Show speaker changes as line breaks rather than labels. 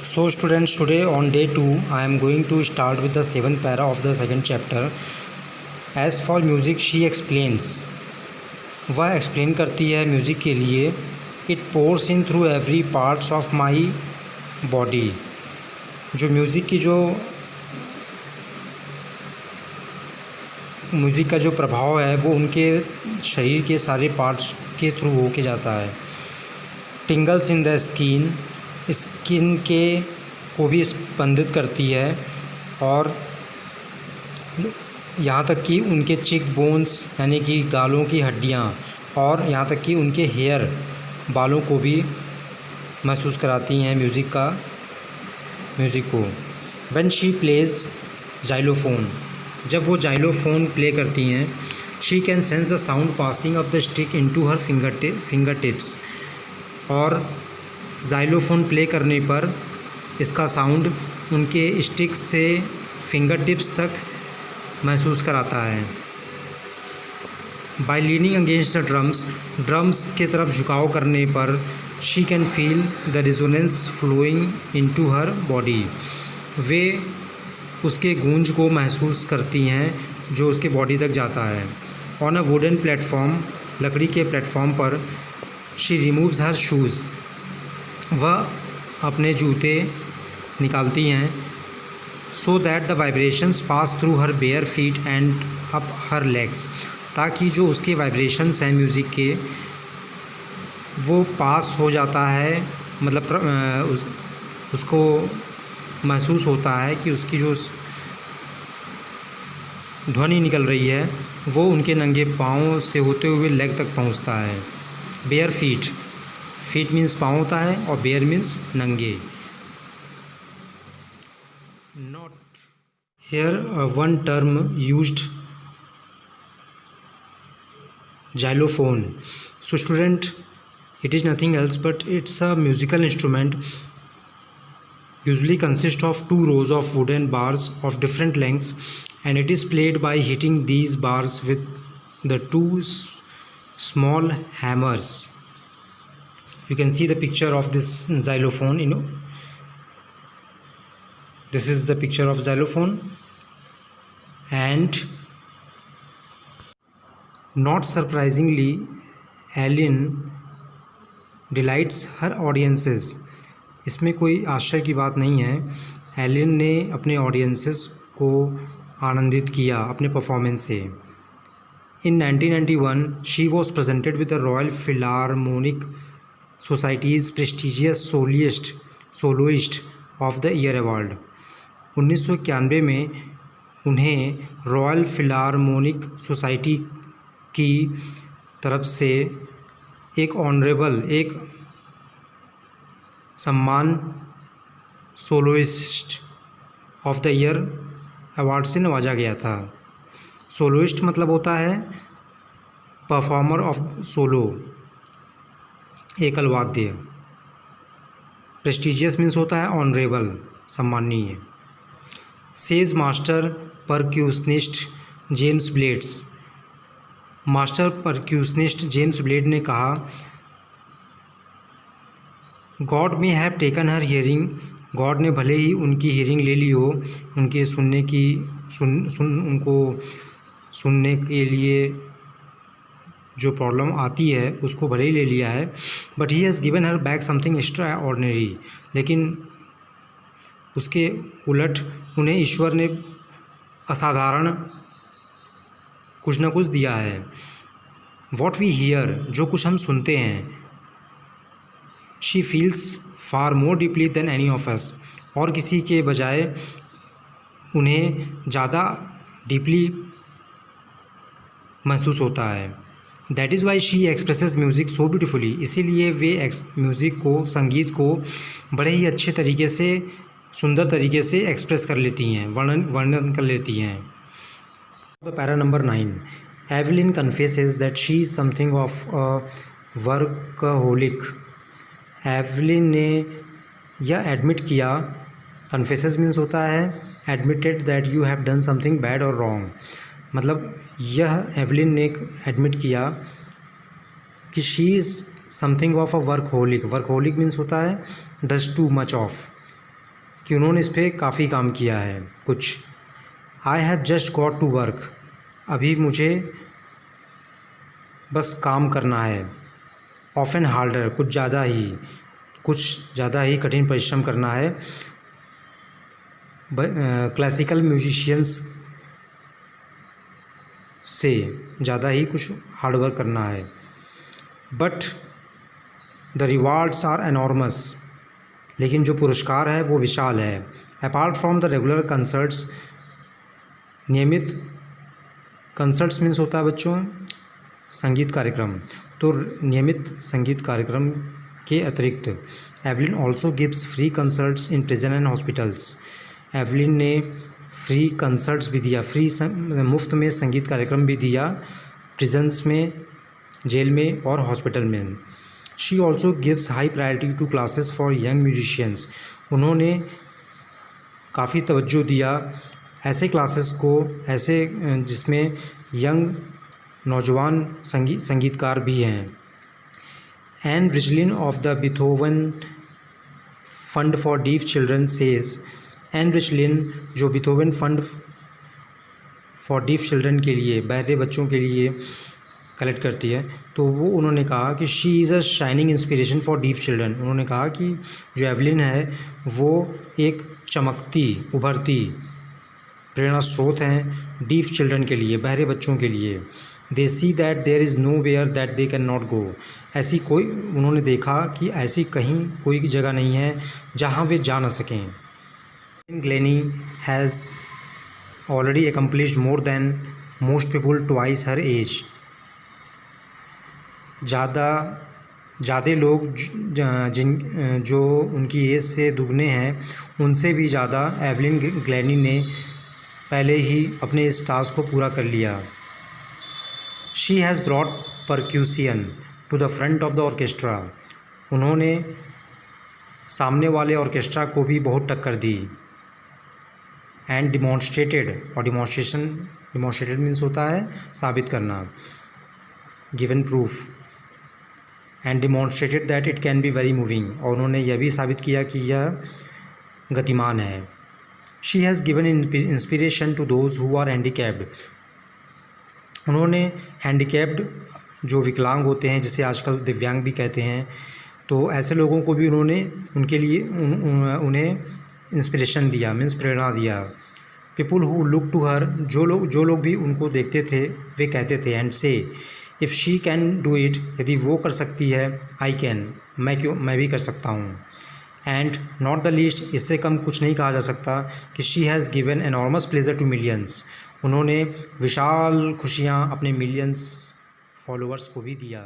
So students, today on day 2 I am going to start with the 7th para of the second chapter. As for music, she explains. वह explain करती है music के लिए. It pores in through every parts of my body. जो music का जो प्रभाव है वो उनके शरीर के सारे पार्ट्स के थ्रू होके जाता है. टिंगल्स इन द स्किन को भी स्पंदित करती है और यहाँ तक कि उनके चिक बोन्स यानी कि गालों की हड्डियाँ और यहाँ तक कि उनके हेयर बालों को भी महसूस कराती हैं म्यूज़िक को. व्हेन शी प्लेज जाइलोफोन, जब वो जाइलोफोन प्ले करती हैं, she can sense the sound passing of the stick into her finger tips. और जाइलोफोन प्ले करने पर इसका साउंड उनके स्टिक से फिंगर टिप्स तक महसूस कराता है. By leaning against the drums के तरफ झुकाव करने पर she can feel the resonance flowing into her body. वे उसके गूंज को महसूस करती हैं जो उसके बॉडी तक जाता है. ऑन अ वुडन प्लेटफॉर्म, लकड़ी के प्लेटफॉर्म पर, शी रिमूव्स हर शूज़, वह अपने जूते निकालती हैं. So that the vibrations pass through her bare feet and up her legs, ताकि जो उसके वाइब्रेशंस हैं म्यूज़िक के वो पास हो जाता है, मतलब उसको महसूस होता है कि उसकी जो ध्वनि निकल रही है वो उनके नंगे पाँव से होते हुए लेग तक पहुंचता है. बेयर फीट मीन्स पाँव होता है और बेयर मीन्स नंगे. Not here one term used, xylophone. So student, it is nothing else but it's a musical instrument, usually consists of 2 rows of wooden bars of different lengths, and it is played by hitting these bars with the 2 small hammers. You can see the picture of this xylophone. This is the picture of xylophone, and not surprisingly, Aline delights her audiences. इसमें कोई आश्चर्य की बात नहीं है. Elin ने अपने audiences को आनंदित किया अपने परफॉर्मेंस से. In 1991, she was presented with the Royal Philharmonic Society's prestigious Soloist of the Year Award. 1991 में उन्हें रॉयल फिलारमोनिक सोसाइटी की तरफ से एक सम्मान soloist of the year award से नवाजा गया था. सोलोइस्ट मतलब होता है परफॉर्मर ऑफ सोलो, एकल वाद्य. प्रेस्टिजियस मीन्स होता है ऑनरेबल, सम्माननीय. Says master percussionist James Blades. Master percussionist James Blade ने कहा, God may have taken her hearing. God ने भले ही उनकी हियरिंग ले ली हो, उनके उनको सुनने के लिए जो प्रॉब्लम आती है उसको भले ही ले लिया है. But he has given her back something extra ordinary. लेकिन उसके उलट उन्हें ईश्वर ने असाधारण कुछ न कुछ दिया है. वॉट वी हियर, जो कुछ हम सुनते हैं, she feels far more deeply than any of us. और किसी के बजाय उन्हें ज़्यादा डीपली महसूस होता है. That is why she expresses music so beautifully. इसीलिए वे म्यूज़िक को, संगीत को बड़े ही अच्छे तरीके से, सुंदर तरीके से एक्सप्रेस कर लेती हैं, वर्णन कर लेती हैं. Para number 9. Evelyn confesses that she is something of a workaholic. Evelyn ने यह एडमिट किया, कन्फेसेस मीन्स होता है admitted that you have done something bad और रॉन्ग. मतलब यह एवलिन ने एडमिट किया कि she is something of a workaholic. Workaholic means होता है डज टू मच ऑफ. कि उन्होंने इस पर काफ़ी काम किया है कुछ। I have just got to work, अभी मुझे बस काम करना है। ऑफन हार्डर, कुछ ज़्यादा ही कठिन परिश्रम करना है। क्लासिकल म्यूजिशियंस से ज़्यादा ही कुछ हार्ड वर्क करना है। But the rewards are enormous, लेकिन जो पुरस्कार है वो विशाल है। Apart from the regular concerts, नियमित कंसर्ट्स मीन्स होता है बच्चों संगीत कार्यक्रम, तो नियमित संगीत कार्यक्रम के अतिरिक्त Evelyn also gives free concerts in prison and hospitals. Evelyn ने फ्री कंसर्ट्स भी दिया, मुफ्त में संगीत कार्यक्रम भी दिया प्रिजन्स में, जेल में और हॉस्पिटल में। She also gives high priority to classes for young musicians, उन्होंने काफ़ी तवज्जो दिया ऐसे क्लासेस को, ऐसे जिसमें यंग नौजवान संगीतकार भी हैं। Ann Richlin of the Beethoven Fund for Deaf Children says, Ann Richlin जो Beethoven Fund for Deaf Children के लिए, बहरे बच्चों के लिए कलेक्ट करती है, तो वो उन्होंने कहा कि she is a shining inspiration for Deaf children. उन्होंने कहा कि जो एवलिन है वो एक चमकती उभरती प्रेरणा स्रोत हैं डीफ चिल्ड्रन के लिए, बहरे बच्चों के लिए। They see that there is no where that they can not go, ऐसी कोई, उन्होंने देखा कि ऐसी कहीं कोई जगह नहीं है जहाँ वे जा ना सकें। Glenny has already accomplished more than most people twice her age, ज़्यादा लोग जो उनकी एज से दुगने हैं उनसे भी ज़्यादा एवलिन ग्लेनी ने पहले ही अपने इस टास्क को पूरा कर लिया। She has brought percussion to the front of the orchestra, उन्होंने सामने वाले ऑर्केस्ट्रा को भी बहुत टक्कर दी। एंड डिमॉन्स्ट्रेटेड, और डिमॉन्स्ट्रेटेड मीन्स होता है साबित करना, given proof. And demonstrated that it can be very moving, और उन्होंने यह भी साबित किया कि यह गतिमान है। She has given inspiration to those who are handicapped, उन्होंने हैंडीकैप्ड जो विकलांग होते हैं, जिसे आजकल दिव्यांग भी कहते हैं, तो ऐसे लोगों को भी उन्होंने उनके लिए उन्हें इंस्पिरेशन दिया, मीन्स प्रेरणा दिया। People who look to her, जो लोग भी उनको देखते थे वे कहते थे, एंड से if she can do it, यदि वो कर सकती है, आई कैन, मैं भी कर सकता हूँ। एंड नॉट द लीस्ट, इससे कम कुछ नहीं कहा जा सकता कि she has given enormous pleasure to millions, उन्होंने विशाल खुशियाँ अपने मिलियंस फॉलोअर्स को भी दिया।